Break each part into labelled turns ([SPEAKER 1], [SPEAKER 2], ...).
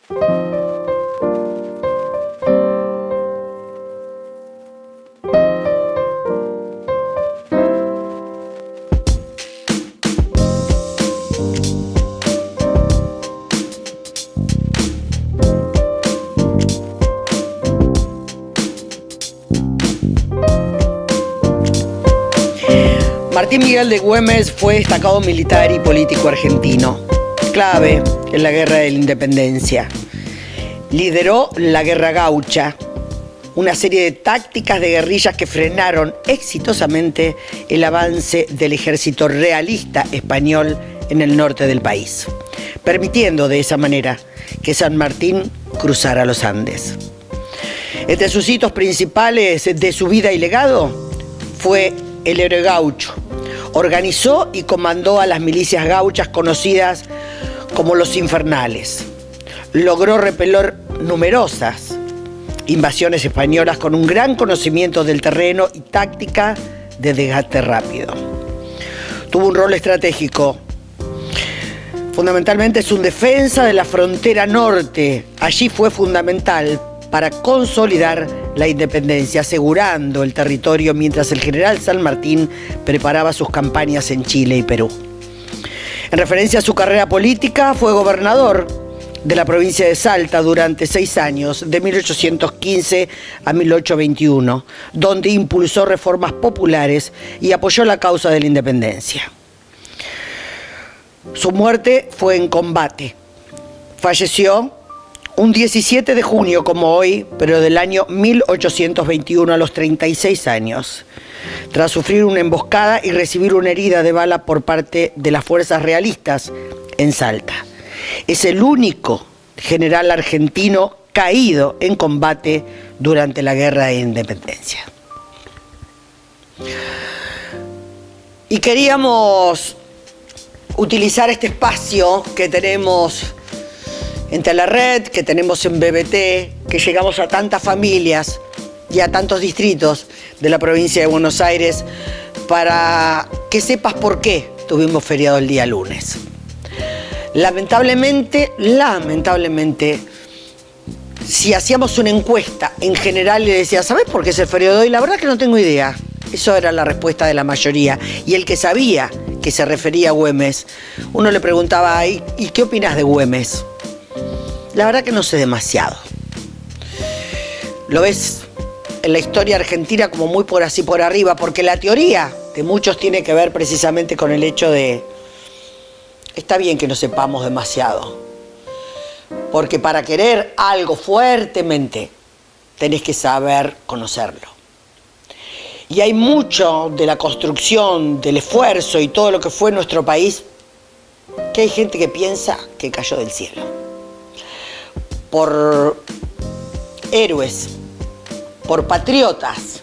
[SPEAKER 1] Martín Miguel de Güemes fue destacado militar y político argentino, clave en la Guerra de la Independencia. Lideró la Guerra Gaucha, una serie de tácticas de guerrillas que frenaron exitosamente el avance del ejército realista español en el norte del país, permitiendo de esa manera que San Martín cruzara los Andes. Entre sus hitos principales de su vida y legado fue el héroe gaucho. Organizó y comandó a las milicias gauchas conocidas como los Infernales. Logró repeler numerosas invasiones españolas con un gran conocimiento del terreno y táctica de desgaste rápido. Tuvo un rol estratégico. Fundamentalmente es un defensa de la frontera norte. Allí fue fundamental para consolidar la independencia, asegurando el territorio mientras el general San Martín preparaba sus campañas en Chile y Perú. En referencia a su carrera política, fue gobernador de la provincia de Salta durante 6 años, de 1815 a 1821, donde impulsó reformas populares y apoyó la causa de la independencia. Su muerte fue en combate. Falleció un 17 de junio, como hoy, pero del año 1821, a los 36 años, tras sufrir una emboscada y recibir una herida de bala por parte de las fuerzas realistas en Salta. Es el único general argentino caído en combate durante la Guerra de Independencia. Y queríamos utilizar este espacio que tenemos en Telered, que tenemos en BBT, que llegamos a tantas familias y a tantos distritos de la provincia de Buenos Aires, para que sepas por qué tuvimos feriado el día lunes. Lamentablemente, si hacíamos una encuesta en general y le decía, ¿sabés por qué es el feriado de hoy? La verdad que no tengo idea. Eso era la respuesta de la mayoría. Y el que sabía que se refería a Güemes, uno le preguntaba, ¿y qué opinás de Güemes? La verdad que no sé demasiado. Lo ves en la historia argentina como muy por así por arriba, porque la teoría de muchos tiene que ver precisamente con el hecho de, está bien que no sepamos demasiado, porque para querer algo fuertemente tenés que saber conocerlo. Y hay mucho de la construcción, del esfuerzo y todo lo que fue nuestro país, que hay gente que piensa que cayó del cielo. Por héroes, por patriotas,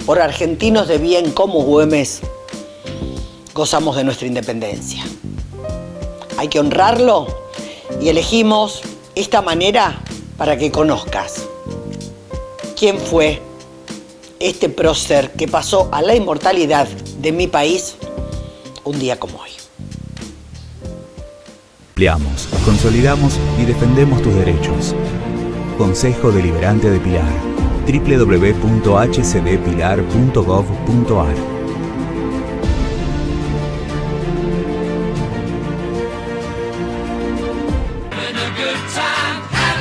[SPEAKER 1] por argentinos de bien como Güemes, gozamos de nuestra independencia. Hay que honrarlo y elegimos esta manera para que conozcas quién fue este prócer que pasó a la inmortalidad de mi país un día como hoy.
[SPEAKER 2] Ampliamos, consolidamos y defendemos tus derechos. Consejo Deliberante de Pilar. www.hcdpilar.gov.ar.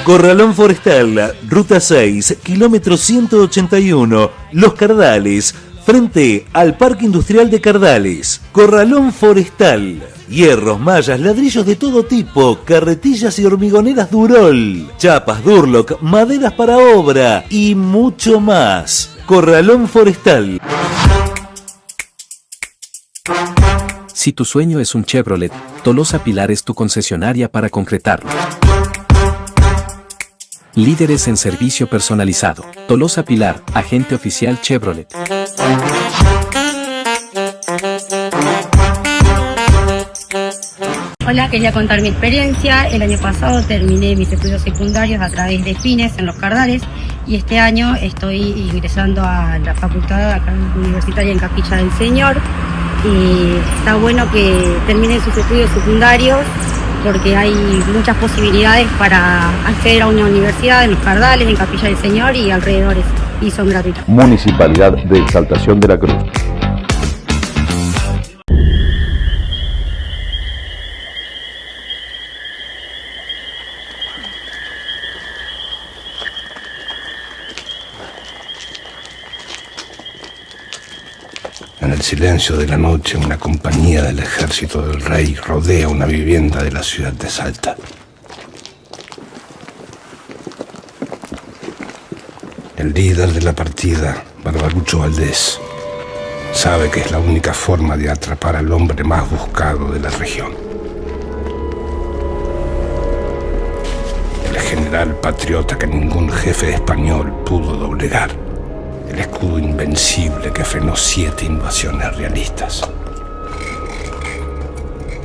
[SPEAKER 3] Corralón Forestal, Ruta 6, kilómetro 181, Los Cardales, frente al Parque Industrial de Cardales. Corralón Forestal. Hierros, mallas, ladrillos de todo tipo, carretillas y hormigoneras Durol, chapas Durlock, maderas para obra y mucho más. Corralón Forestal.
[SPEAKER 4] Si tu sueño es un Chevrolet, Tolosa Pilar es tu concesionaria para concretarlo. Líderes en servicio personalizado. Tolosa Pilar, agente oficial Chevrolet.
[SPEAKER 5] Hola, quería contar mi experiencia. El año pasado terminé mis estudios secundarios a través de Fines en Los Cardales y este año estoy ingresando a la facultad universitaria en Capilla del Señor. Y está bueno que terminen sus estudios secundarios porque hay muchas posibilidades para acceder a una universidad en Los Cardales, en Capilla del Señor y alrededores, y son gratuitas.
[SPEAKER 6] Municipalidad de Exaltación de la Cruz.
[SPEAKER 7] En el silencio de la noche, una compañía del ejército del rey rodea una vivienda de la ciudad de Salta. El líder de la partida, Barbarucho Valdés, sabe que es la única forma de atrapar al hombre más buscado de la región. El general patriota que ningún jefe español pudo doblegar. El escudo invencible que frenó 7 invasiones realistas.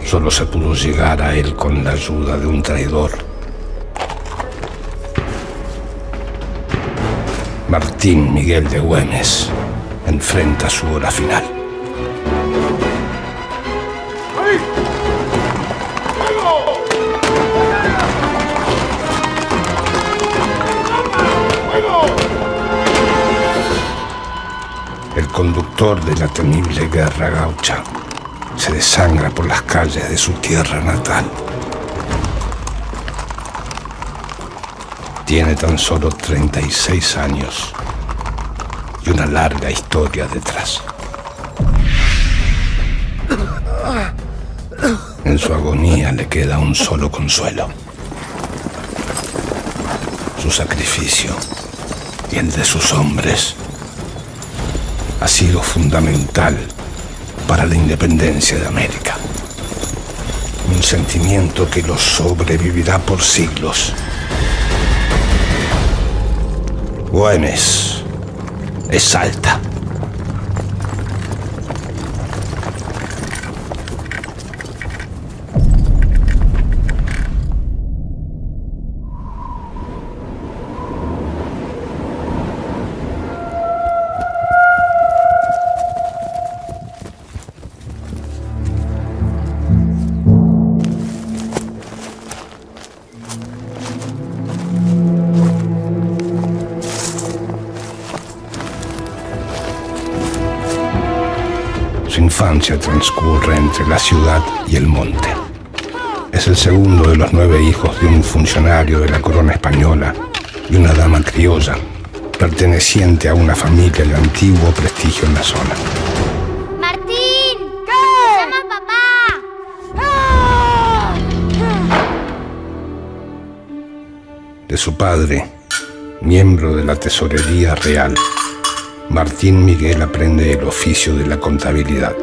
[SPEAKER 7] Solo se pudo llegar a él con la ayuda de un traidor. Martín Miguel de Güemes enfrenta su hora final. El conductor de la temible guerra gaucha se desangra por las calles de su tierra natal. Tiene tan solo 36 años y una larga historia detrás. En su agonía le queda un solo consuelo: su sacrificio y el de sus hombres ha sido fundamental para la independencia de América. Un sentimiento que los sobrevivirá por siglos. Güemes es Salta. Su infancia transcurre entre la ciudad y el monte. Es el segundo de los 9 hijos de un funcionario de la corona española y una dama criolla, perteneciente a una familia de antiguo prestigio en la zona.
[SPEAKER 8] ¡Martín! ¿Qué? ¡Llama papá!
[SPEAKER 7] De su padre, miembro de la tesorería real, Martín Miguel aprende el oficio de la contabilidad.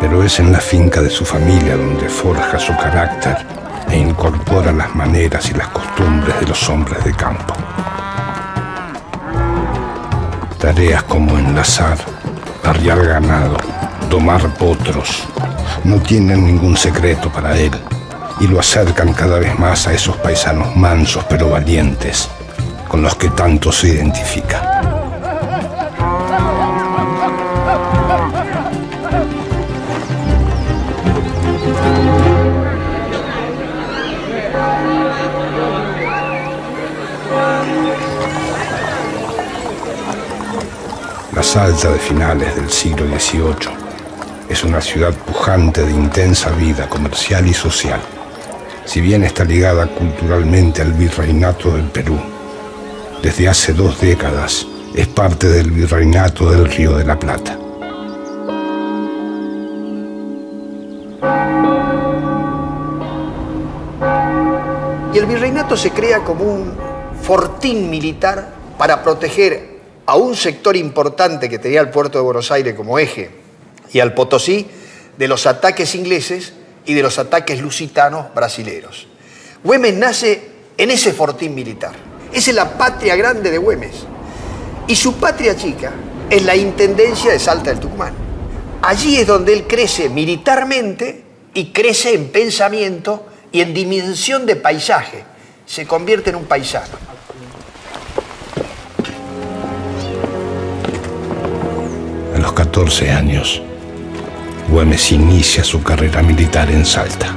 [SPEAKER 7] Pero es en la finca de su familia donde forja su carácter e incorpora las maneras y las costumbres de los hombres de campo. Tareas como enlazar, arriar ganado, domar potros, no tienen ningún secreto para él y lo acercan cada vez más a esos paisanos mansos pero valientes con los que tanto se identifica. La Salta de finales del siglo XVIII es una ciudad pujante de intensa vida comercial y social. Si bien está ligada culturalmente al virreinato del Perú, desde hace 2 décadas es parte del virreinato del Río de la Plata.
[SPEAKER 9] Y el virreinato se crea como un fortín militar para proteger a un sector importante que tenía el puerto de Buenos Aires como eje y al Potosí de los ataques ingleses y de los ataques lusitanos brasileros. Güemes nace en ese fortín militar. Esa es la patria grande de Güemes. Y su patria chica es la Intendencia de Salta del Tucumán. Allí es donde él crece militarmente y crece en pensamiento y en dimensión de paisaje. Se convierte en un paisano.
[SPEAKER 7] A los 14 años, Güemes inicia su carrera militar en Salta.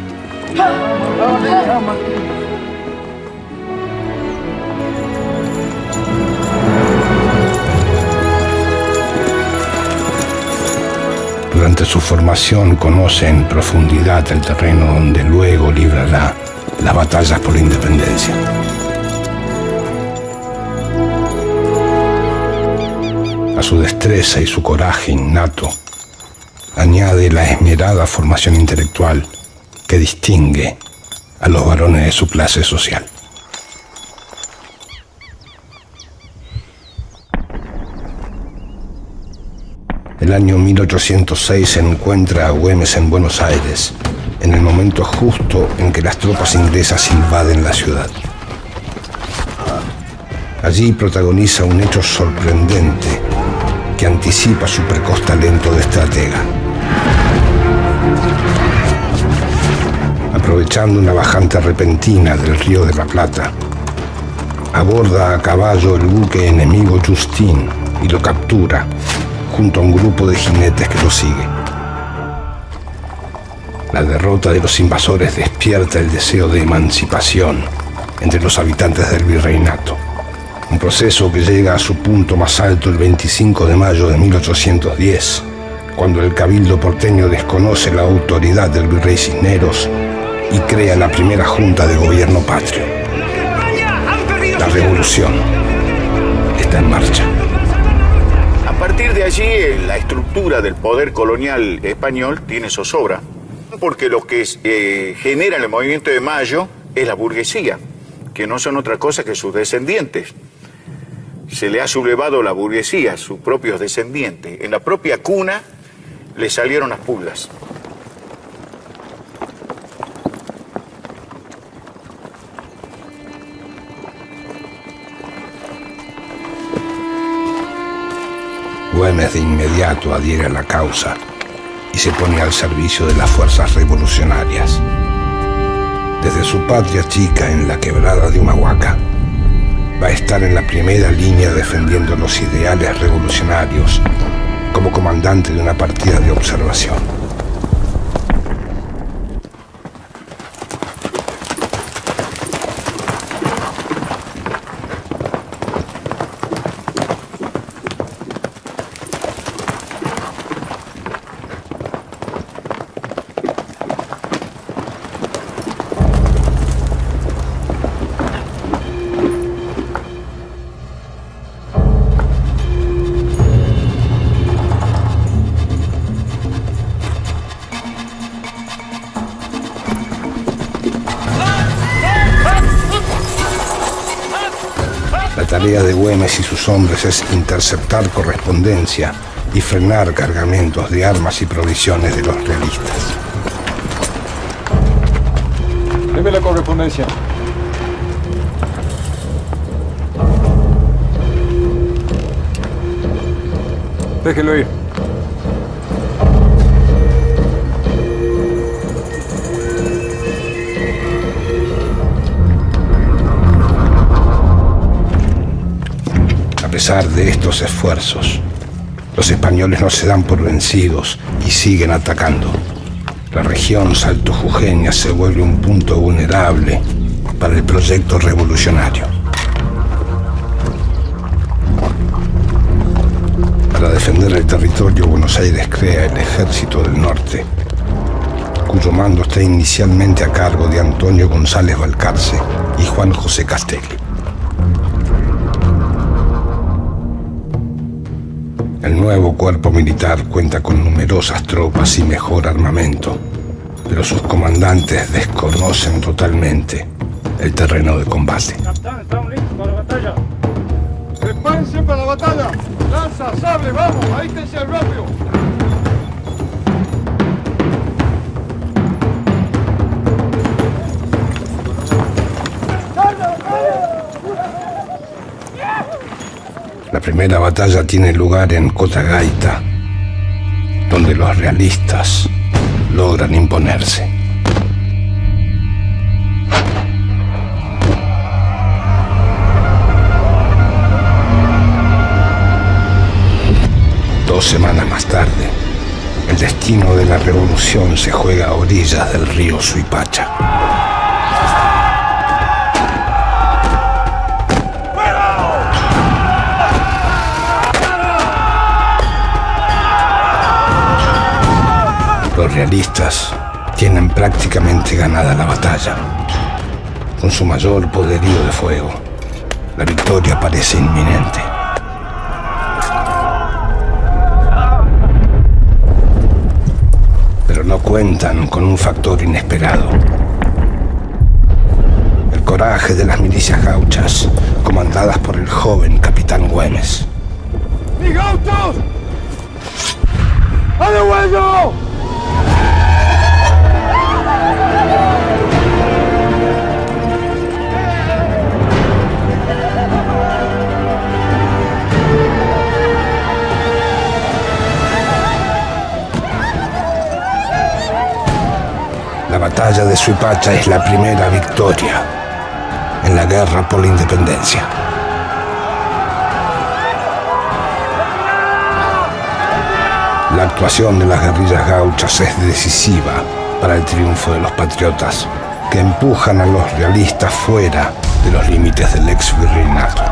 [SPEAKER 7] Durante su formación conoce en profundidad el terreno donde luego librará las batallas por la independencia. A su destreza y su coraje innato añade la esmerada formación intelectual que distingue a los varones de su clase social. El año 1806 se encuentra a Güemes en Buenos Aires, en el momento justo en que las tropas inglesas invaden la ciudad. Allí protagoniza un hecho sorprendente que anticipa su precoz talento de estratega. Aprovechando una bajante repentina del Río de la Plata, aborda a caballo el buque enemigo Justín y lo captura, junto a un grupo de jinetes que lo sigue. La derrota de los invasores despierta el deseo de emancipación entre los habitantes del virreinato. Un proceso que llega a su punto más alto el 25 de mayo de 1810, cuando el cabildo porteño desconoce la autoridad del virrey Cisneros y crea la primera junta de gobierno patrio. La revolución está en marcha.
[SPEAKER 10] A partir de allí, la estructura del poder colonial español tiene zozobra, porque lo que genera el movimiento de Mayo es la burguesía, que no son otra cosa que sus descendientes. Se le ha sublevado la burguesía, sus propios descendientes. En la propia cuna le salieron las pulgas.
[SPEAKER 7] Güemes de inmediato adhiere a la causa y se pone al servicio de las fuerzas revolucionarias. Desde su patria chica en la quebrada de Humahuaca, va a estar en la primera línea defendiendo los ideales revolucionarios como comandante de una partida de observación. La tarea de Güemes y sus hombres es interceptar correspondencia y frenar cargamentos de armas y provisiones de los realistas.
[SPEAKER 11] Deme la correspondencia. Déjelo ir.
[SPEAKER 7] A pesar de estos esfuerzos, los españoles no se dan por vencidos y siguen atacando. La región saltojujeña se vuelve un punto vulnerable para el proyecto revolucionario. Para defender el territorio, Buenos Aires crea el Ejército del Norte, cuyo mando está inicialmente a cargo de Antonio González Balcarce y Juan José Castelli. El nuevo cuerpo militar cuenta con numerosas tropas y mejor armamento, pero sus comandantes desconocen totalmente el terreno de combate.
[SPEAKER 11] Capitán, ¿estamos listos para la batalla? ¡Prepárense para la batalla! ¡Lanza, sable, vamos! ¡Ahí te el rápido!
[SPEAKER 7] La primera batalla tiene lugar en Cotagaita, donde los realistas logran imponerse. 2 semanas más tarde, el destino de la revolución se juega a orillas del río Suipacha. Los realistas tienen prácticamente ganada la batalla. Con su mayor poderío de fuego, la victoria parece inminente. Pero no cuentan con un factor inesperado. El coraje de las milicias gauchas, comandadas por el joven capitán Güemes.
[SPEAKER 11] ¡Mis gauchos! ¡A de huello!
[SPEAKER 7] La batalla de Suipacha es la primera victoria en la guerra por la independencia. La actuación de las guerrillas gauchas es decisiva para el triunfo de los patriotas, que empujan a los realistas fuera de los límites del ex virreinato.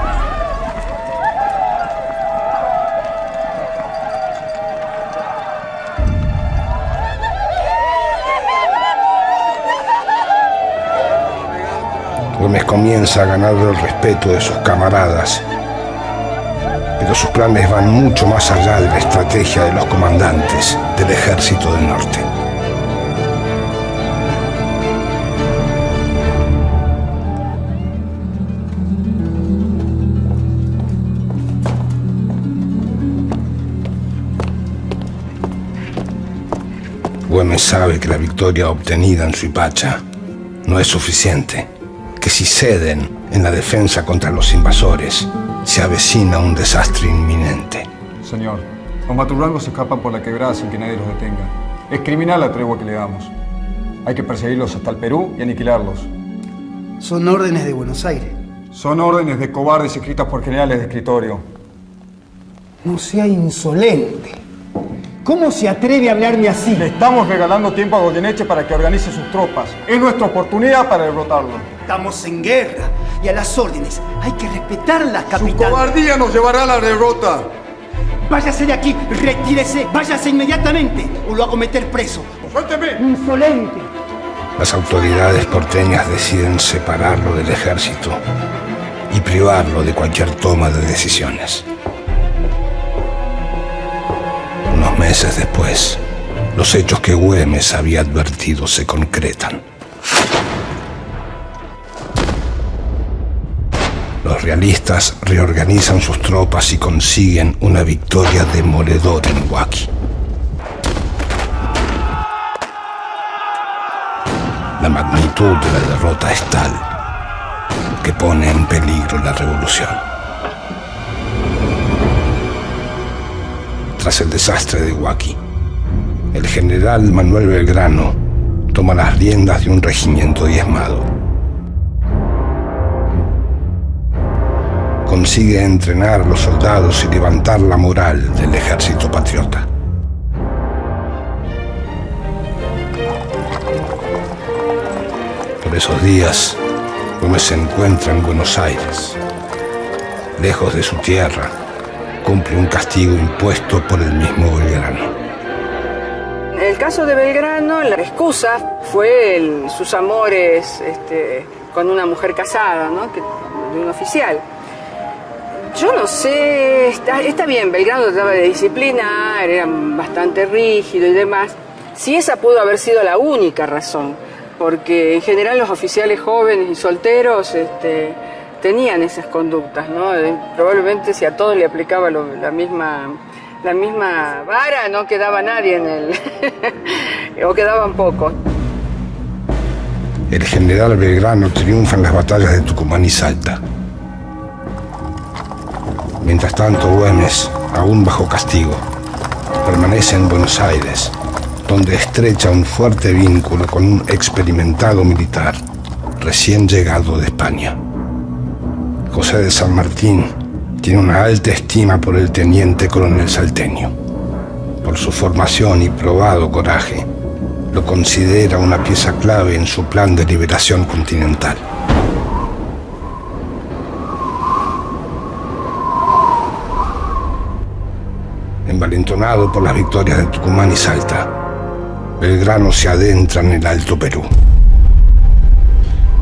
[SPEAKER 7] Güemes comienza a ganar el respeto de sus camaradas, pero sus planes van mucho más allá de la estrategia de los comandantes del Ejército del Norte. Güemes sabe que la victoria obtenida en Suipacha no es suficiente, que si ceden en la defensa contra los invasores, se avecina un desastre inminente.
[SPEAKER 11] Señor, los maturrangos se escapan por la quebrada sin que nadie los detenga. Es criminal la tregua que le damos. Hay que perseguirlos hasta el Perú y aniquilarlos.
[SPEAKER 12] Son órdenes de Buenos Aires.
[SPEAKER 11] Son órdenes de cobardes escritas por generales de escritorio.
[SPEAKER 12] No sea insolente. ¿Cómo se atreve a hablarme así?
[SPEAKER 11] Le estamos regalando tiempo a Goyeneche para que organice sus tropas. Es nuestra oportunidad para derrotarlo.
[SPEAKER 12] Estamos en guerra y a las órdenes. Hay que respetarlas, capitán.
[SPEAKER 11] Su cobardía nos llevará a la derrota.
[SPEAKER 12] Váyase de aquí, retírese, váyase inmediatamente o lo hago meter preso.
[SPEAKER 11] ¡Suélteme!
[SPEAKER 12] ¡Insolente!
[SPEAKER 7] Las autoridades porteñas deciden separarlo del ejército y privarlo de cualquier toma de decisiones. Unos meses después, los hechos que Güemes había advertido se concretan. Los realistas reorganizan sus tropas y consiguen una victoria demoledora en Huaqui. La magnitud de la derrota es tal que pone en peligro la revolución. Tras el desastre de Huaqui, el general Manuel Belgrano toma las riendas de un regimiento diezmado. Consigue entrenar a los soldados y levantar la moral del ejército patriota. Por esos días, Güemes se encuentra en Buenos Aires. Lejos de su tierra, cumple un castigo impuesto por el mismo Belgrano.
[SPEAKER 13] En el caso de Belgrano, la excusa fue sus amores con una mujer casada, ¿no? De un oficial. Yo no sé, está bien, Belgrano trataba de disciplina, era bastante rígido y demás. Si esa pudo haber sido la única razón, porque en general los oficiales jóvenes y solteros tenían esas conductas, ¿no? Probablemente si a todos le aplicaba la misma vara, no quedaba nadie en el... o quedaban pocos.
[SPEAKER 7] El general Belgrano triunfa en las batallas de Tucumán y Salta. Mientras tanto, Güemes, aún bajo castigo, permanece en Buenos Aires, donde estrecha un fuerte vínculo con un experimentado militar recién llegado de España. José de San Martín tiene una alta estima por el teniente coronel salteño. por su formación y probado coraje, lo considera una pieza clave en su plan de liberación continental. Envalentonado por las victorias de Tucumán y Salta, Belgrano se adentra en el Alto Perú.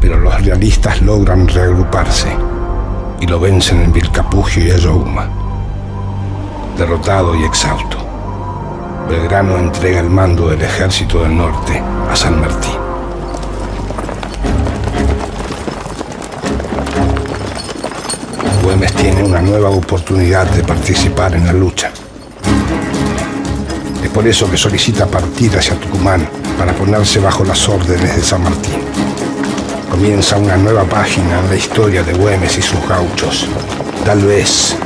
[SPEAKER 7] Pero los realistas logran reagruparse y lo vencen en Vilcapugio y Ayohuma. Derrotado y exhausto, Belgrano entrega el mando del Ejército del Norte a San Martín. Güemes tiene una nueva oportunidad de participar en la lucha. Es por eso que solicita partir hacia Tucumán para ponerse bajo las órdenes de San Martín. Comienza una nueva página en la historia de Güemes y sus gauchos, tal vez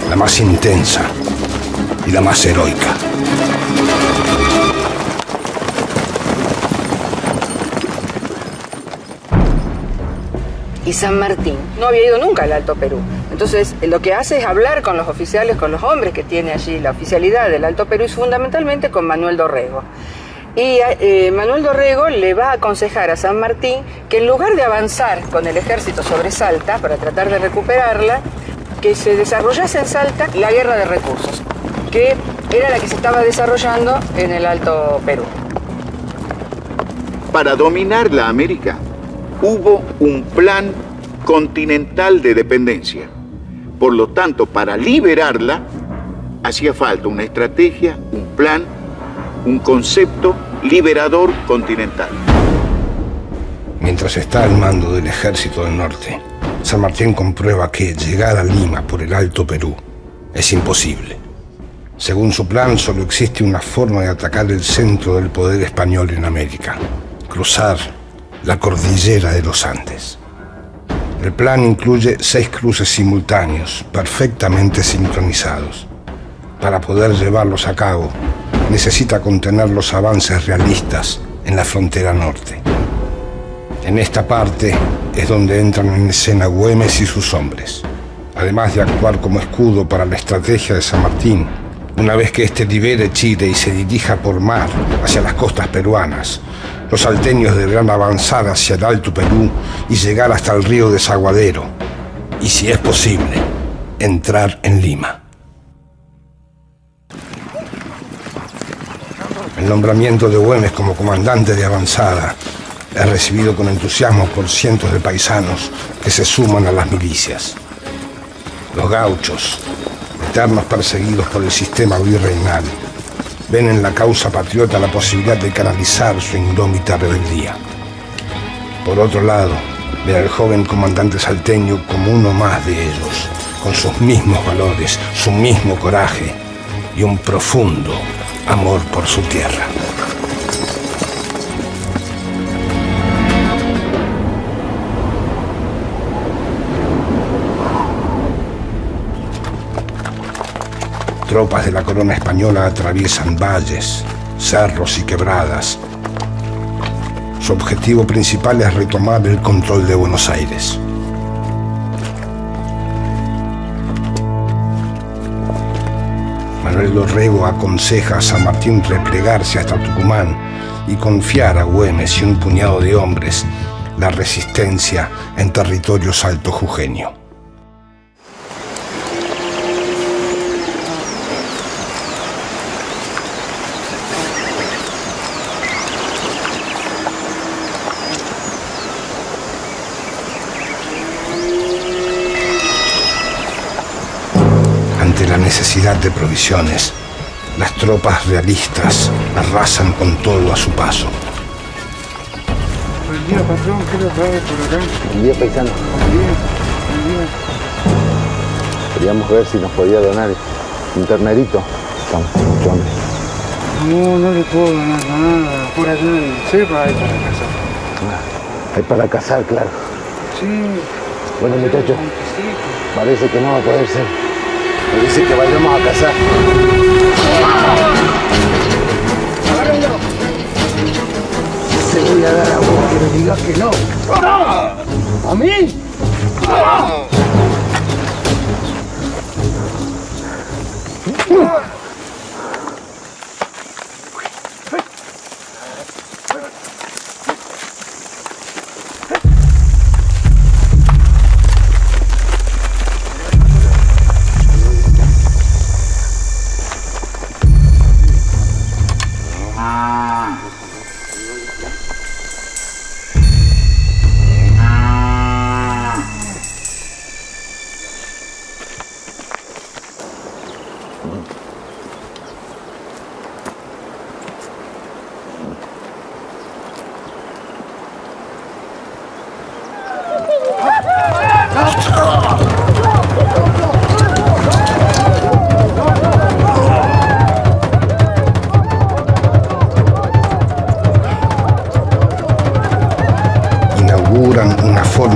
[SPEAKER 7] la más intensa y la más heroica.
[SPEAKER 13] Y San Martín no había ido nunca al Alto Perú. Entonces, lo que hace es hablar con los oficiales, con los hombres que tiene allí la oficialidad del Alto Perú, y fundamentalmente con Manuel Dorrego. Y Manuel Dorrego le va a aconsejar a San Martín que en lugar de avanzar con el ejército sobre Salta para tratar de recuperarla, que se desarrollase en Salta la guerra de recursos, que era la que se estaba desarrollando en el Alto Perú.
[SPEAKER 10] Para dominar la América, hubo un plan continental de dependencia. Por lo tanto, para liberarla, hacía falta una estrategia, un plan, un concepto liberador continental.
[SPEAKER 7] Mientras está al mando del Ejército del Norte, San Martín comprueba que llegar a Lima por el Alto Perú es imposible. Según su plan, solo existe una forma de atacar el centro del poder español en América: cruzar la cordillera de los Andes. El plan incluye 6 cruces simultáneos, perfectamente sincronizados. Para poder llevarlos a cabo, necesita contener los avances realistas en la frontera norte. En esta parte es donde entran en escena Güemes y sus hombres. Además de actuar como escudo para la estrategia de San Martín, una vez que éste libere Chile y se dirija por mar hacia las costas peruanas, los salteños deberán avanzar hacia el Alto Perú y llegar hasta el río Desaguadero, y si es posible, entrar en Lima. El nombramiento de Güemes como comandante de avanzada es recibido con entusiasmo por cientos de paisanos que se suman a las milicias. Los gauchos, eternos perseguidos por el sistema virreinal, ven en la causa patriota la posibilidad de canalizar su indómita rebeldía. Por otro lado, ven al joven comandante salteño como uno más de ellos, con sus mismos valores, su mismo coraje y un profundo amor por su tierra. Tropas de la corona española atraviesan valles, cerros y quebradas. Su objetivo principal es retomar el control de Buenos Aires. Manuel Dorrego aconseja a San Martín replegarse hasta Tucumán y confiar a Güemes y un puñado de hombres la resistencia en territorio saltojujeño. Ante la necesidad de provisiones, las tropas realistas arrasan con todo a su paso.
[SPEAKER 14] Buen día, patrón, ¿qué lo trae por acá?
[SPEAKER 15] Buen día, paisano.
[SPEAKER 14] Buen día.
[SPEAKER 15] Queríamos ver si nos podía donar un ternerito. Estamos con mucho hambre.
[SPEAKER 14] No le puedo donar nada. Por allá en cepa hay para cazar.
[SPEAKER 15] Hay para cazar, claro.
[SPEAKER 14] Sí.
[SPEAKER 15] Bueno, muchachos, parece que no va a poder ser. Parece que vayamos a cazar.
[SPEAKER 12] ¡Agárrenlo! Se voy a dar a vos que me digas que no. ¿A mí?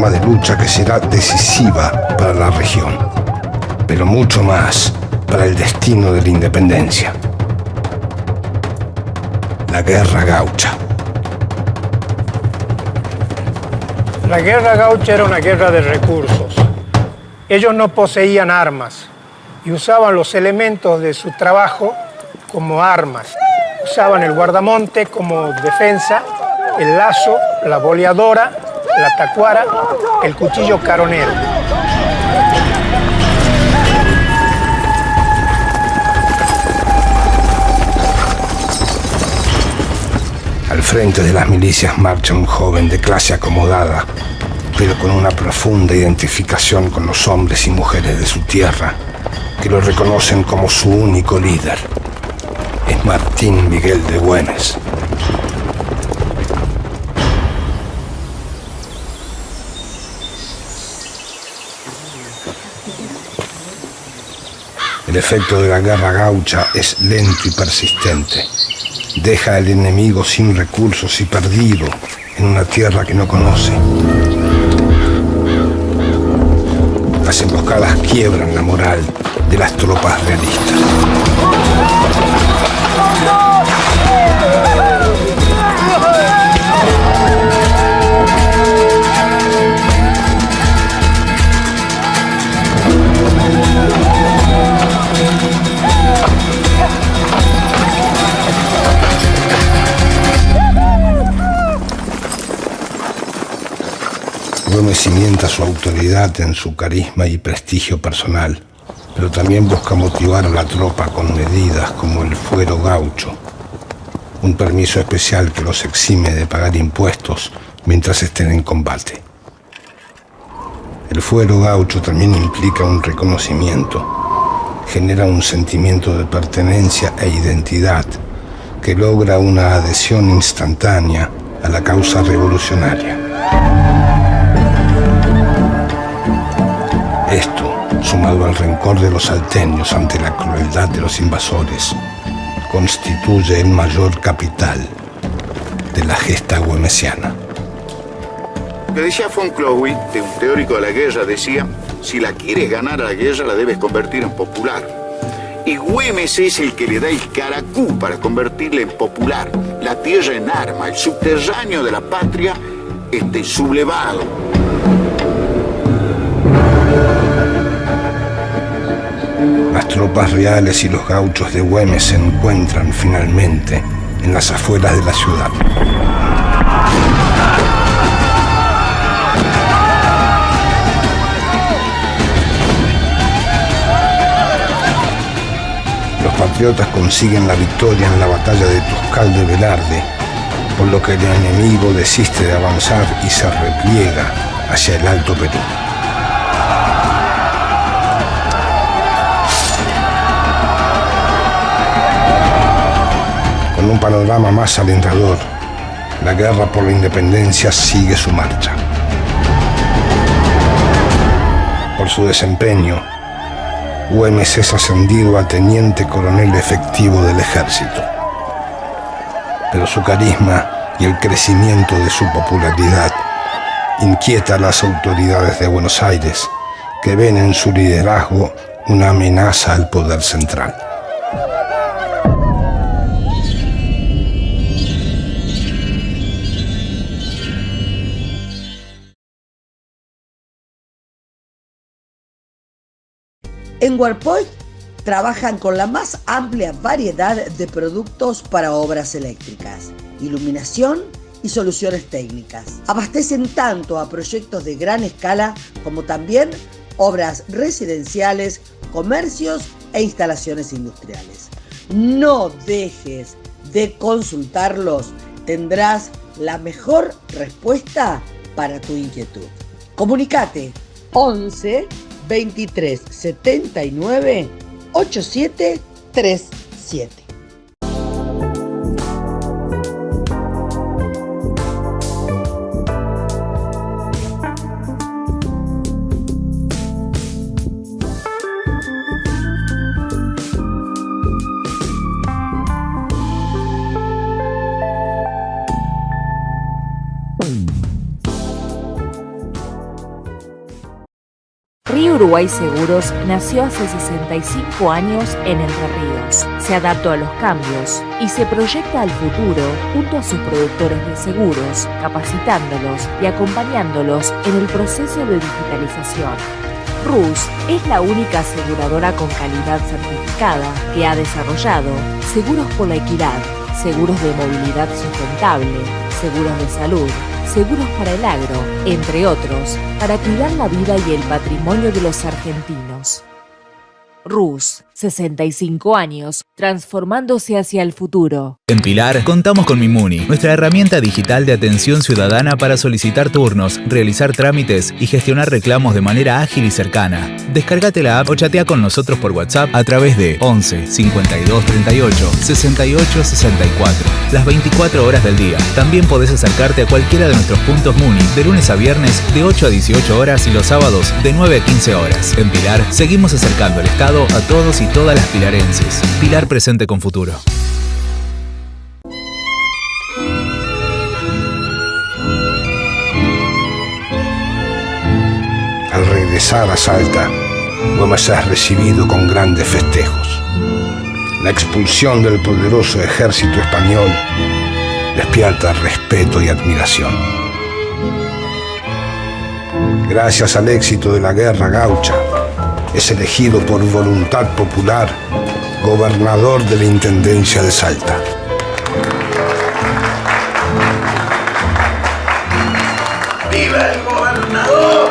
[SPEAKER 7] etapa de lucha que será decisiva para la región, pero mucho más para el destino de la independencia. La Guerra Gaucha.
[SPEAKER 16] La Guerra Gaucha era una guerra de recursos. Ellos no poseían armas y usaban los elementos de su trabajo como armas. Usaban el guardamonte como defensa, el lazo, la boleadora, la tacuara, el cuchillo caronero.
[SPEAKER 7] Al frente de las milicias marcha un joven de clase acomodada, pero con una profunda identificación con los hombres y mujeres de su tierra, que lo reconocen como su único líder. Es Martín Miguel de Güemes. El efecto de la Guerra Gaucha es lento y persistente. Deja al enemigo sin recursos y perdido en una tierra que no conoce. Las emboscadas quiebran la moral de las tropas realistas. Güemes cimienta su autoridad en su carisma y prestigio personal, pero también busca motivar a la tropa con medidas como el fuero gaucho, un permiso especial que los exime de pagar impuestos mientras estén en combate. El fuero gaucho también implica un reconocimiento, genera un sentimiento de pertenencia e identidad que logra una adhesión instantánea a la causa revolucionaria. Esto, sumado al rencor de los salteños ante la crueldad de los invasores, constituye el mayor capital de la gesta güemesiana.
[SPEAKER 10] Lo que decía von Clowey, un teórico de la guerra, decía: si la quieres ganar a la guerra, la debes convertir en popular. Y Güemes es el que le da el caracú para convertirla en popular, la tierra en arma, el subterráneo de la patria sublevado.
[SPEAKER 7] Las tropas reales y los gauchos de Güemes se encuentran finalmente en las afueras de la ciudad. Los patriotas consiguen la victoria en la batalla de Tuscal de Velarde, por lo que el enemigo desiste de avanzar y se repliega hacia el Alto Perú. Con un panorama más alentador, la guerra por la independencia sigue su marcha. Por su desempeño, Güemes es ascendido a teniente coronel efectivo del ejército. Pero su carisma y el crecimiento de su popularidad inquieta a las autoridades de Buenos Aires, que ven en su liderazgo una amenaza al poder central.
[SPEAKER 1] En WarPoint trabajan con la más amplia variedad de productos para obras eléctricas, iluminación y soluciones técnicas. Abastecen tanto a proyectos de gran escala como también obras residenciales, comercios e instalaciones industriales. No dejes de consultarlos, tendrás la mejor respuesta para tu inquietud. Comunicate 11 23 79 8737.
[SPEAKER 17] Río Uruguay Seguros nació hace 65 años en Entre Ríos. Se adaptó a los cambios y se proyecta al futuro junto a sus productores de seguros, capacitándolos y acompañándolos en el proceso de digitalización. RUS es la única aseguradora con calidad certificada que ha desarrollado seguros por la equidad, seguros de movilidad sustentable, seguros de salud, seguros para el agro, entre otros, para cuidar la vida y el patrimonio de los argentinos. RUS, 65 años, transformándose hacia el futuro.
[SPEAKER 18] En Pilar, contamos con Mimuni, nuestra herramienta digital de atención ciudadana para solicitar turnos, realizar trámites y gestionar reclamos de manera ágil y cercana. Descárgate la app o chatea con nosotros por WhatsApp a través de 11 52 38 68 64, las 24 horas del día. También podés acercarte a cualquiera de nuestros puntos Muni de lunes a viernes de 8 a 18 horas y los sábados de 9 a 15 horas. En Pilar, seguimos acercando el Estado a todos y todas las pilarenses. Pilar presente con futuro.
[SPEAKER 7] Al regresar a Salta, Güemes es recibido con grandes festejos. La expulsión del poderoso ejército español despierta respeto y admiración. Gracias al éxito de la guerra gaucha, es elegido por voluntad popular gobernador de la Intendencia de Salta.
[SPEAKER 12] ¡Viva el gobernador!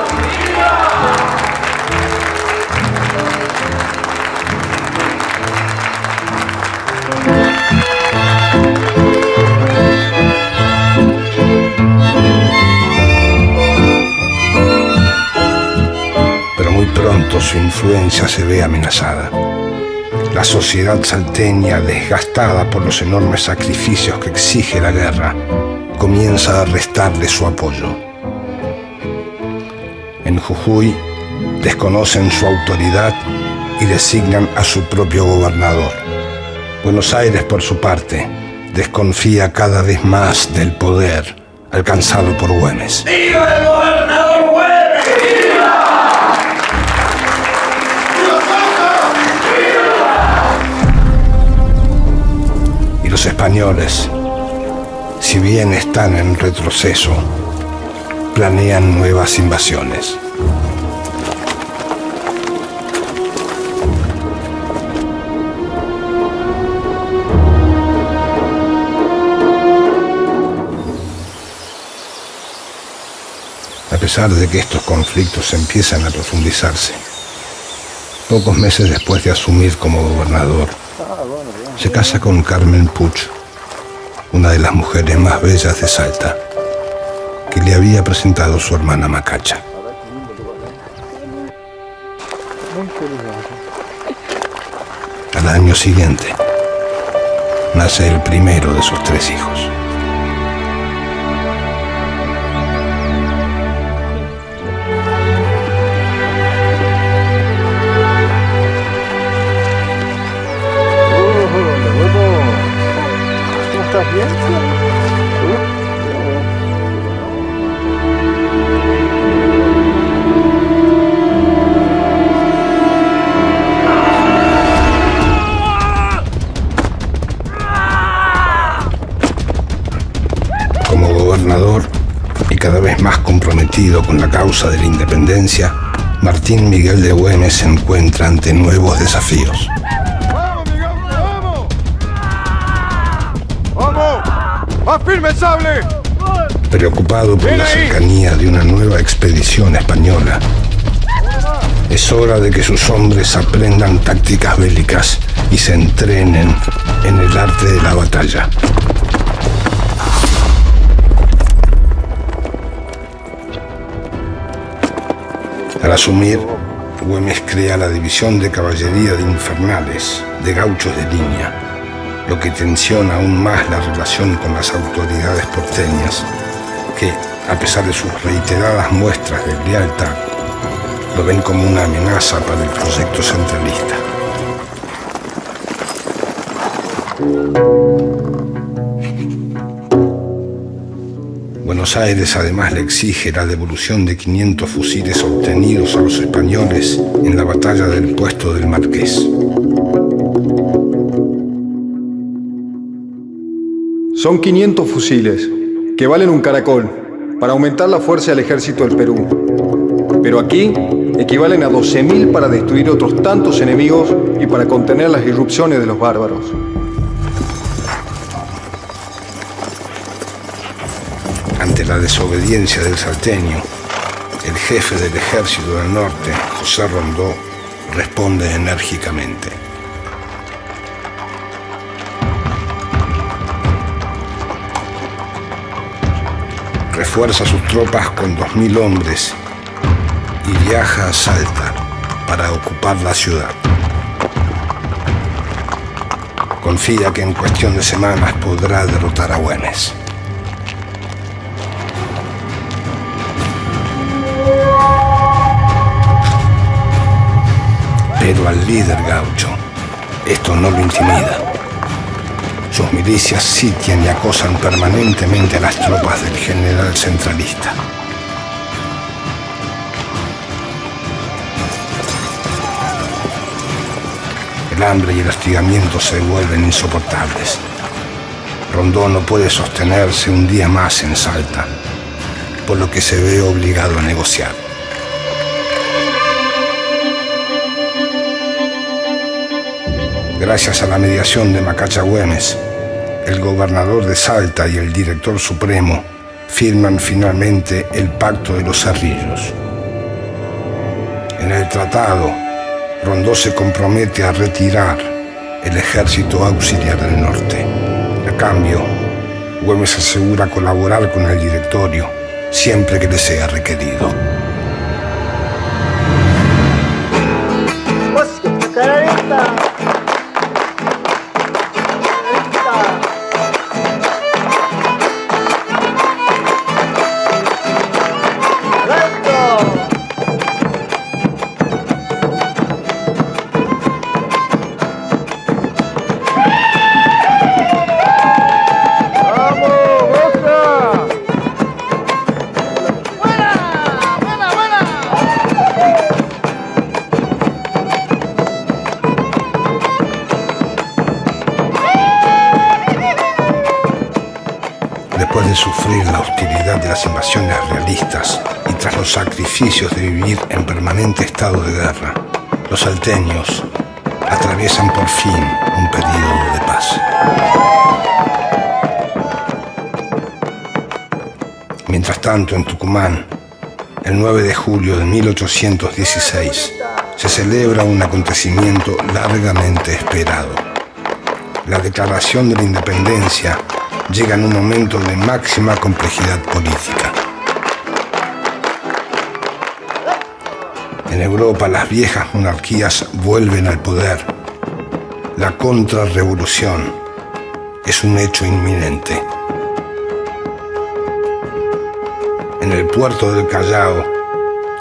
[SPEAKER 7] Pero muy pronto su influencia se ve amenazada. La sociedad salteña, desgastada por los enormes sacrificios que exige la guerra, comienza a restarle su apoyo. En Jujuy desconocen su autoridad y designan a su propio gobernador. Buenos Aires, por su parte, desconfía cada vez más del poder alcanzado por Güemes.
[SPEAKER 12] ¡Viva el gobernador Güemes! ¡Viva!
[SPEAKER 7] Y los españoles, si bien están en retroceso, planean nuevas invasiones. A pesar de que estos conflictos empiezan a profundizarse, pocos meses después de asumir como gobernador, se casa con Carmen Puch, una de las mujeres más bellas de Salta, que le había presentado su hermana Macacha. Al año siguiente, nace el primero de sus 3 hijos.
[SPEAKER 12] ¿Estás bien?
[SPEAKER 7] Como gobernador y cada vez más comprometido con la causa de la independencia, Martín Miguel de Güemes se encuentra ante nuevos desafíos.
[SPEAKER 11] ¡Más firme el sable!
[SPEAKER 7] Preocupado por la cercanía de una nueva expedición española, es hora de que sus hombres aprendan tácticas bélicas y se entrenen en el arte de la batalla. Al asumir, Güemes crea la división de caballería de infernales, de gauchos de línea, lo que tensiona aún más la relación con las autoridades porteñas, que, a pesar de sus reiteradas muestras de lealtad, lo ven como una amenaza para el proyecto centralista. Buenos Aires además le exige la devolución de 500 fusiles obtenidos a los españoles en la batalla del Puesto del Marqués.
[SPEAKER 11] Son 500 fusiles, que valen un caracol, para aumentar la fuerza del ejército del Perú. Pero aquí equivalen a 12.000 para destruir otros tantos enemigos y para contener las irrupciones de los bárbaros.
[SPEAKER 7] Ante la desobediencia del salteño, el jefe del ejército del norte, José Rondó, responde enérgicamente. Refuerza sus tropas con 2.000 hombres y viaja a Salta para ocupar la ciudad. Confía que en cuestión de semanas podrá derrotar a Güemes. Pero al líder gaucho esto no lo intimida. Sus milicias sitian y acosan permanentemente a las tropas del general centralista. El hambre y el hostigamiento se vuelven insoportables. Rondó no puede sostenerse un día más en Salta, por lo que se ve obligado a negociar. Gracias a la mediación de Macacha Güemes, el gobernador de Salta y el director supremo firman finalmente el Pacto de los Cerrillos. En el tratado, Rondó se compromete a retirar el ejército auxiliar del norte. A cambio, Güemes asegura colaborar con el directorio siempre que le sea requerido. Después de sufrir la hostilidad de las invasiones realistas y tras los sacrificios de vivir en permanente estado de guerra, los salteños atraviesan por fin un periodo de paz. Mientras tanto, en Tucumán, el 9 de julio de 1816, se celebra un acontecimiento largamente esperado. La declaración de la independencia llega en un momento de máxima complejidad política. En Europa, las viejas monarquías vuelven al poder. La contrarrevolución es un hecho inminente. En el puerto del Callao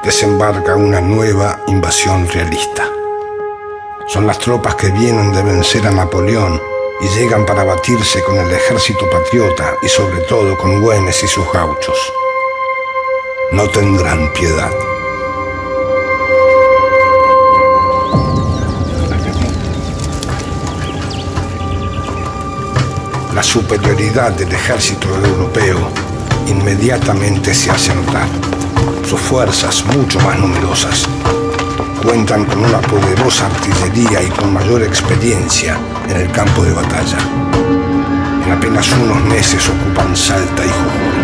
[SPEAKER 7] desembarca una nueva invasión realista. Son las tropas que vienen de vencer a Napoleón y llegan para batirse con el ejército patriota y sobre todo con Güemes y sus gauchos. No tendrán piedad. La superioridad del ejército europeo inmediatamente se hace notar. Sus fuerzas, mucho más numerosas, cuentan con una poderosa artillería y con mayor experiencia en el campo de batalla. En apenas unos meses ocupan Salta y Jujuy.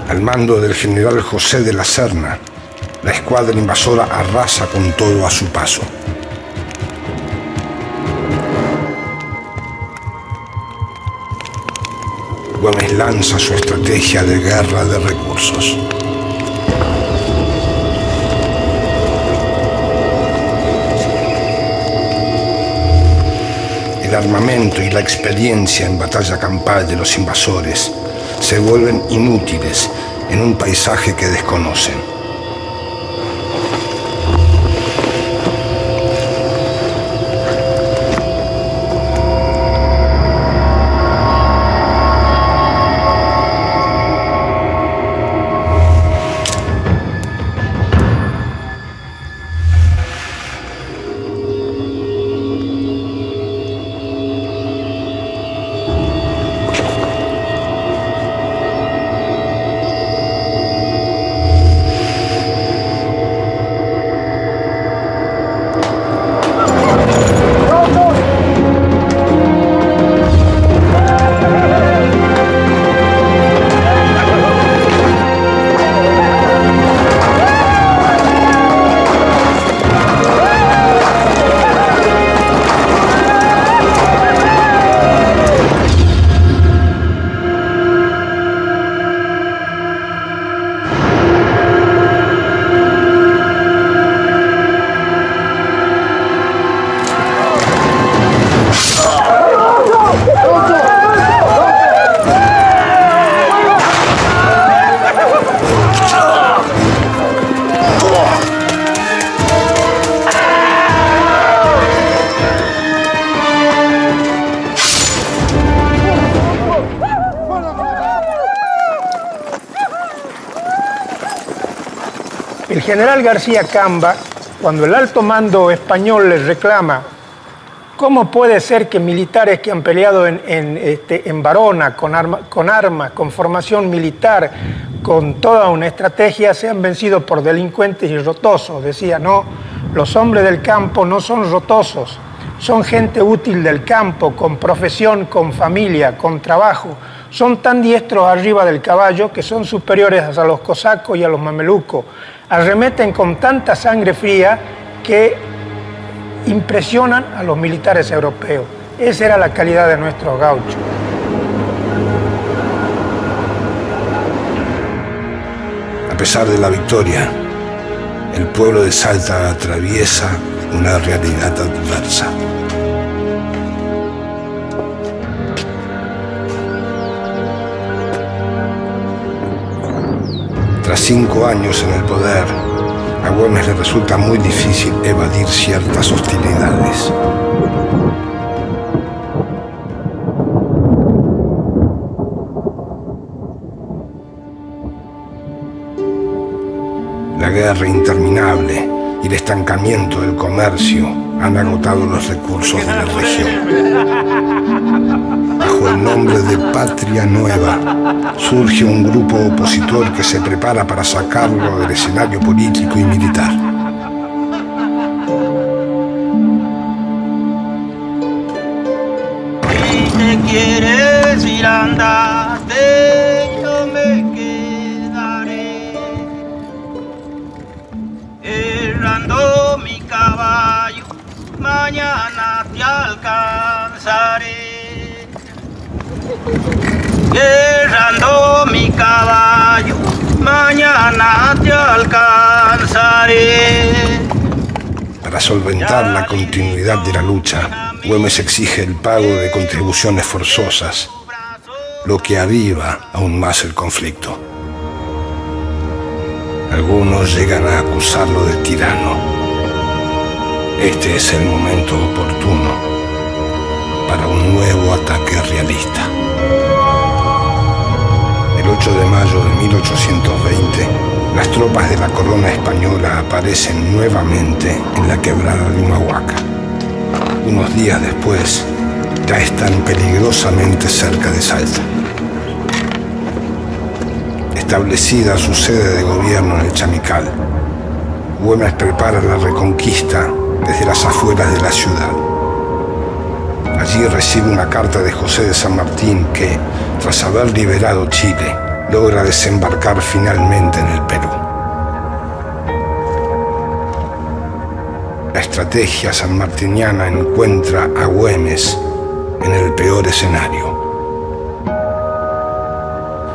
[SPEAKER 7] Al mando del general José de la Serna, la escuadra invasora arrasa con todo a su paso. Güemes lanza su estrategia de guerra de recursos. El armamento y la experiencia en batalla campal de los invasores se vuelven inútiles en un paisaje que desconocen.
[SPEAKER 16] El general García Camba, cuando el alto mando español les reclama cómo puede ser que militares que han peleado en Varona con armas, con formación militar, con toda una estrategia, sean vencidos por delincuentes y rotosos. Decía, no, los hombres del campo no son rotosos, son gente útil del campo, con profesión, con familia, con trabajo. Son tan diestros arriba del caballo que son superiores a los cosacos y a los mamelucos. Arremeten con tanta sangre fría que impresionan a los militares europeos. Esa era la calidad de nuestros gauchos.
[SPEAKER 7] A pesar de la victoria, el pueblo de Salta atraviesa una realidad adversa. Tras 5 años en el poder, a Güemes le resulta muy difícil evadir ciertas hostilidades. La guerra interminable y el estancamiento del comercio han agotado los recursos de la región. Bajo el nombre de Patria Nueva, surge un grupo opositor que se prepara para sacarlo del escenario político y militar.
[SPEAKER 19] Si te quieres ir a andarte, yo me quedaré errando mi caballo, mañana te alcanzaré. Errando mi caballo, mañana te alcanzaré.
[SPEAKER 7] Para solventar la continuidad de la lucha, Güemes exige el pago de contribuciones forzosas, lo que aviva aún más el conflicto. Algunos llegan a acusarlo de tirano. Este es el momento oportuno para un nuevo ataque realista. El 8 de mayo de 1820, las tropas de la corona española aparecen nuevamente en la quebrada de Humahuaca. Unos días después, ya están peligrosamente cerca de Salta. Establecida su sede de gobierno en el Chamical, Güemes prepara la reconquista desde las afueras de la ciudad. Allí recibe una carta de José de San Martín que, tras haber liberado Chile, logra desembarcar finalmente en el Perú. La estrategia sanmartiniana encuentra a Güemes en el peor escenario.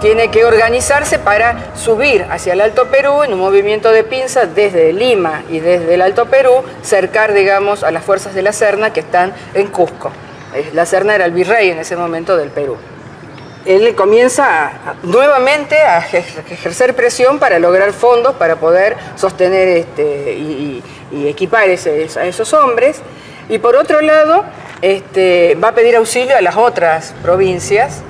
[SPEAKER 13] Tiene que organizarse para subir hacia el Alto Perú en un movimiento de pinza desde Lima y desde el Alto Perú, cercar, digamos, a las fuerzas de la Serna que están en Cusco. La Serna era el virrey en ese momento del Perú. él comienza nuevamente a ejercer presión para lograr fondos para poder sostener y equipar a esos hombres. Y por otro lado, va a pedir auxilio a las otras provincias.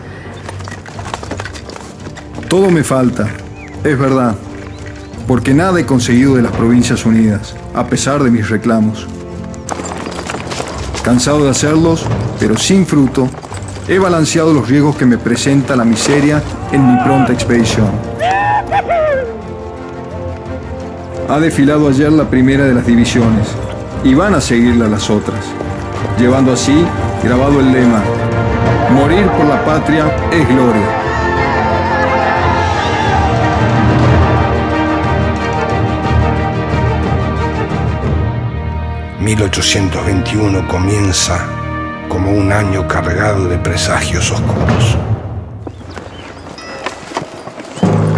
[SPEAKER 11] Todo me falta, es verdad, porque nada he conseguido de las Provincias Unidas, a pesar de mis reclamos. Cansado de hacerlos, pero sin fruto, he balanceado los riesgos que me presenta la miseria en mi pronta expedición. Ha desfilado ayer la primera de las divisiones y van a seguirla las otras, llevando así grabado el lema: morir por la patria es gloria.
[SPEAKER 7] ...1821 comienza como un año cargado de presagios oscuros.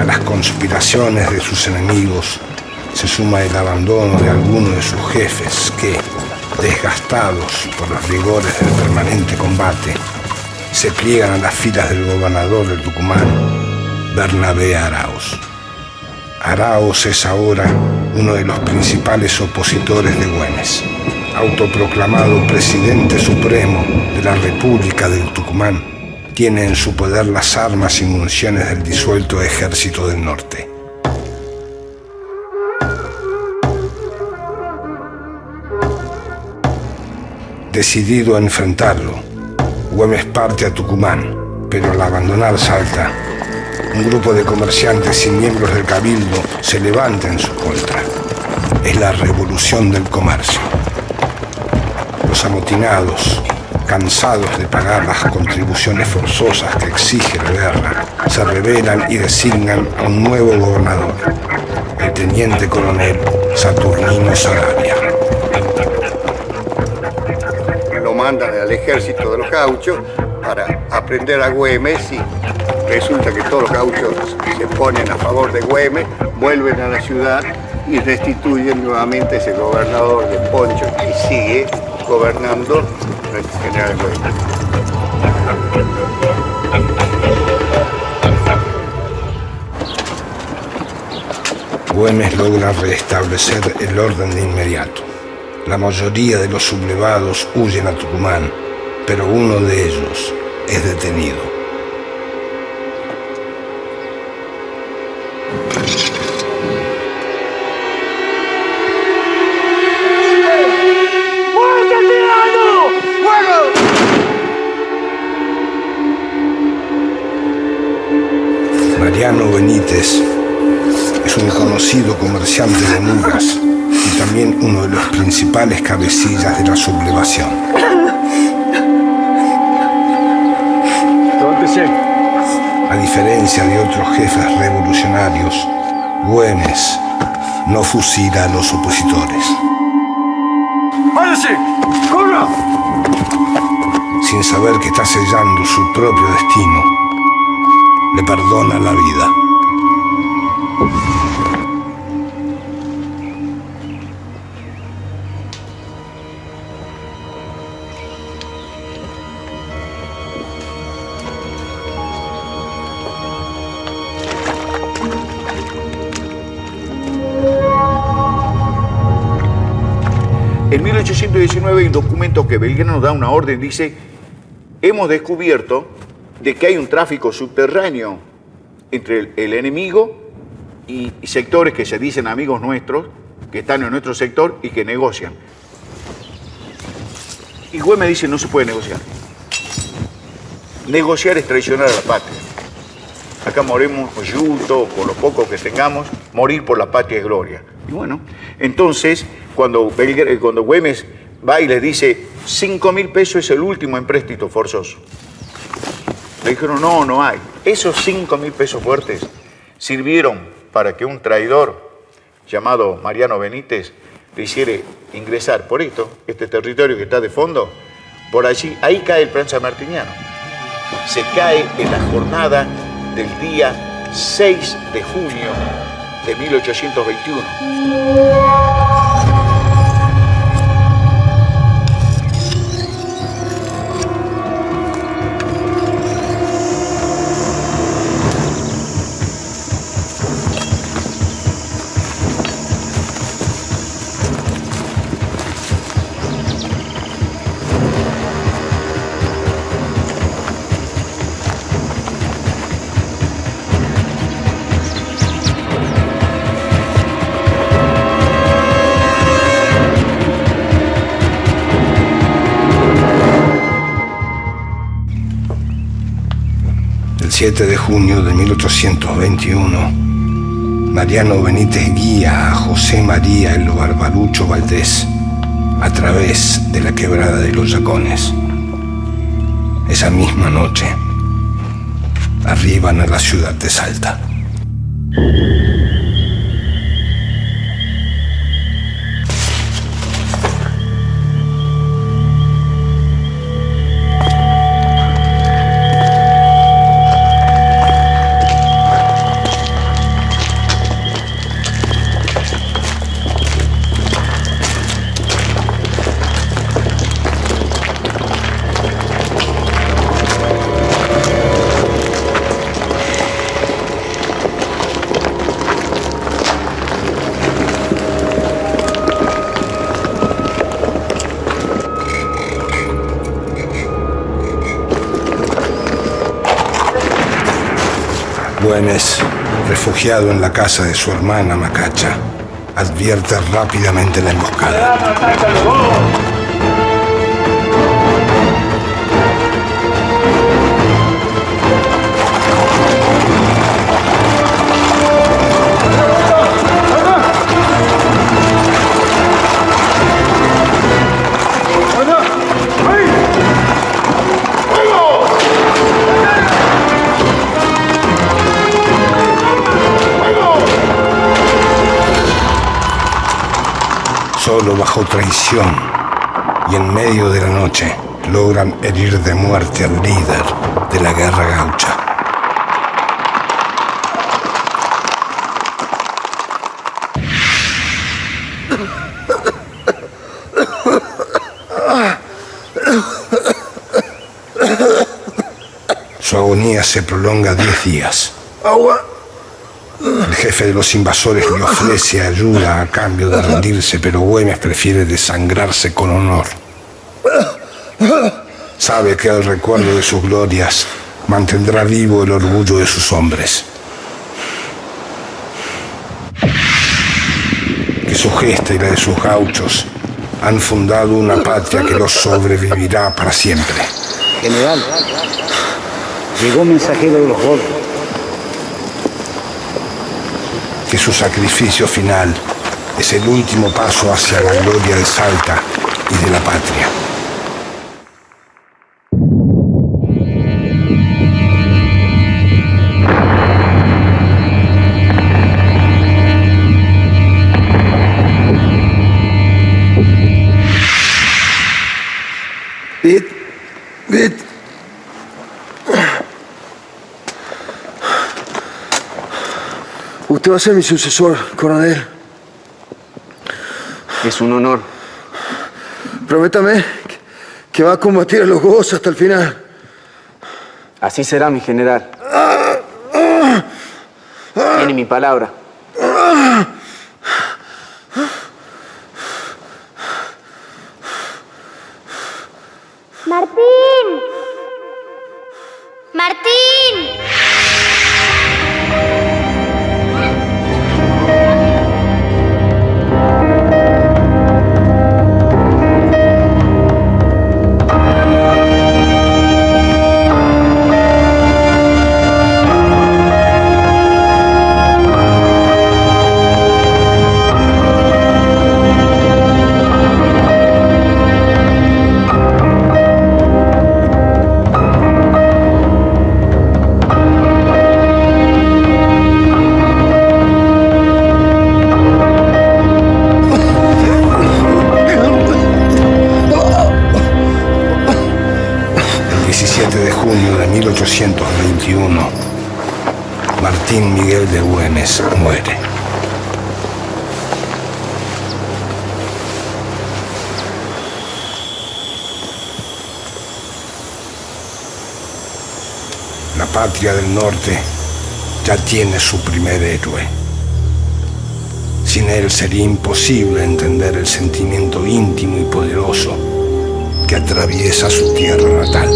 [SPEAKER 7] A las conspiraciones de sus enemigos se suma el abandono de algunos de sus jefes que, desgastados por los rigores del permanente combate, se pliegan a las filas del gobernador del Tucumán, Bernabé Arauz. Arauz es ahora uno de los principales opositores de Güemes, autoproclamado presidente supremo de la República del Tucumán. Tiene en su poder las armas y municiones del disuelto Ejército del Norte. Decidido a enfrentarlo, Güemes parte a Tucumán, pero al abandonar Salta, un grupo de comerciantes y miembros del Cabildo se levanta en su contra. Es la revolución del comercio. Los amotinados, cansados de pagar las contribuciones forzosas que exige la guerra, se rebelan y designan a un nuevo gobernador, el teniente coronel Saturnino Saravia.
[SPEAKER 20] Lo mandan al ejército de los gauchos para aprender a Güemes y resulta que todos los gauchos se ponen a favor de Güemes, vuelven a la ciudad y restituyen nuevamente ese gobernador de Poncho y sigue gobernando el general Güemes.
[SPEAKER 7] Güemes logra restablecer el orden de inmediato. La mayoría de los sublevados huyen a Tucumán, pero uno de ellos es detenido.
[SPEAKER 19] ¡Muerte al tirano! ¡Fuego!
[SPEAKER 7] Mariano Benítez es un conocido comerciante de mulas y también uno de los principales cabecillas de la sublevación. A diferencia de otros jefes revolucionarios, Güemes no fusila a los opositores.
[SPEAKER 19] ¡Váyase! ¡Corra!
[SPEAKER 7] Sin saber que está sellando su propio destino, le perdona la vida.
[SPEAKER 10] En 1819 hay un documento que Belgrano da una orden, dice: hemos descubierto de que hay un tráfico subterráneo entre el enemigo y sectores que se dicen amigos nuestros, que están en nuestro sector y que negocian. Y Güemes dice: no se puede negociar. Negociar es traicionar a la patria. Acá morimos juntos, con lo poco que tengamos, morir por la patria es gloria. Y bueno, entonces, cuando Güemes va y les dice 5.000 pesos es el último empréstito forzoso, le dijeron: no hay. Esos 5.000 pesos fuertes sirvieron para que un traidor llamado Mariano Benítez le hiciera ingresar por este territorio que está de fondo, por allí. Ahí cae el plan sanmartiniano. Se cae en la jornada del día 6 de junio de 1821.
[SPEAKER 7] 7 de junio de 1821, Mariano Benítez guía a José María el Barbarucho Valdés a través de la quebrada de los Yacones. Esa misma noche, arriban a la ciudad de Salta. Güemes, refugiado en la casa de su hermana Macacha, advierte rápidamente la emboscada. Solo bajo traición y en medio de la noche logran herir de muerte al líder de la guerra gaucha. Su agonía se prolonga 10 días. El jefe de los invasores le ofrece ayuda a cambio de rendirse, pero Güemes prefiere desangrarse con honor. Sabe que el recuerdo de sus glorias mantendrá vivo el orgullo de sus hombres. Que su gesta y la de sus gauchos han fundado una patria que los sobrevivirá para siempre.
[SPEAKER 12] General, llegó un mensajero de los gordos.
[SPEAKER 7] Que su sacrificio final es el último paso hacia la gloria de Salta y de la patria.
[SPEAKER 12] Bit. Usted va a ser mi sucesor, coronel.
[SPEAKER 14] Es un honor.
[SPEAKER 12] Prométame que va a combatir a los gozos hasta el final.
[SPEAKER 14] Así será, mi general. Tiene mi palabra.
[SPEAKER 8] ¡Martín! ¡Martín!
[SPEAKER 7] De junio de 1821, Martín Miguel de Güemes muere. La patria del norte ya tiene su primer héroe. Sin él sería imposible entender el sentimiento íntimo y poderoso que atraviesa su tierra natal.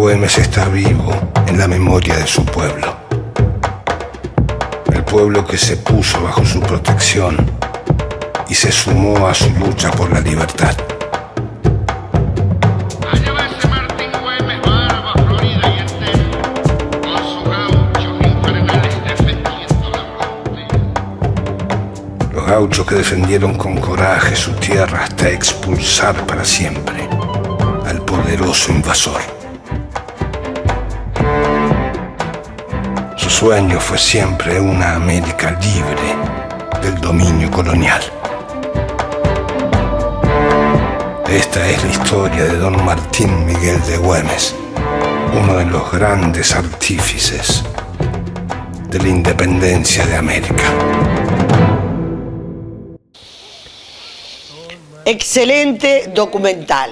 [SPEAKER 7] Güemes está vivo en la memoria de su pueblo. El pueblo que se puso bajo su protección y se sumó a su lucha por la libertad. Los gauchos que defendieron con coraje su tierra hasta expulsar para siempre al poderoso invasor. Su sueño fue siempre una América libre del dominio colonial. Esta es la historia de don Martín Miguel de Güemes, uno de los grandes artífices de la independencia de América.
[SPEAKER 1] Excelente documental.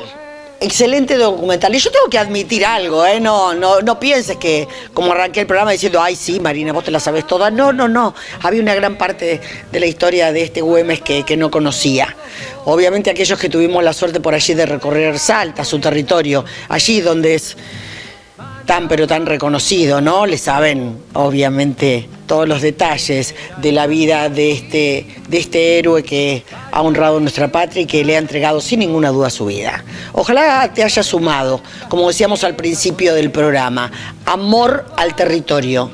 [SPEAKER 1] Excelente documental. Y yo tengo que admitir algo, ¿eh? No pienses que como arranqué el programa diciendo, ay sí, Marina, vos te la sabés toda. No. Había una gran parte de la historia de este Güemes que no conocía. Obviamente aquellos que tuvimos la suerte por allí de recorrer Salta, su territorio, allí donde es tan pero tan reconocido, ¿no? Le saben, obviamente, todos los detalles de la vida de este héroe que ha honrado nuestra patria y que le ha entregado sin ninguna duda su vida. Ojalá te haya sumado, como decíamos al principio del programa, amor al territorio,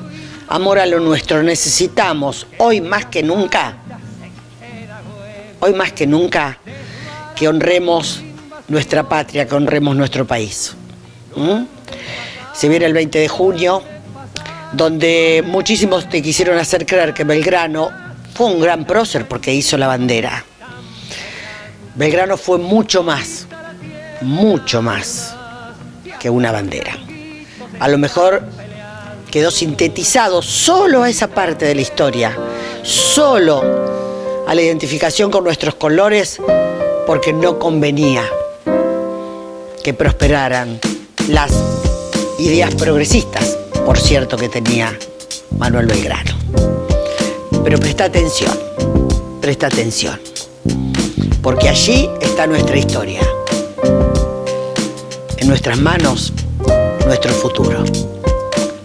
[SPEAKER 1] amor a lo nuestro. Necesitamos, hoy más que nunca, que honremos nuestra patria, que honremos nuestro país. Se viene el 20 de junio, donde muchísimos te quisieron hacer creer que Belgrano fue un gran prócer porque hizo la bandera. Belgrano fue mucho más que una bandera. A lo mejor quedó sintetizado solo a esa parte de la historia, solo a la identificación con nuestros colores, porque no convenía que prosperaran las ideas progresistas, por cierto, que tenía Manuel Belgrano. Pero presta atención, porque allí está nuestra historia. En nuestras manos, nuestro futuro.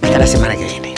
[SPEAKER 1] Hasta la semana que viene.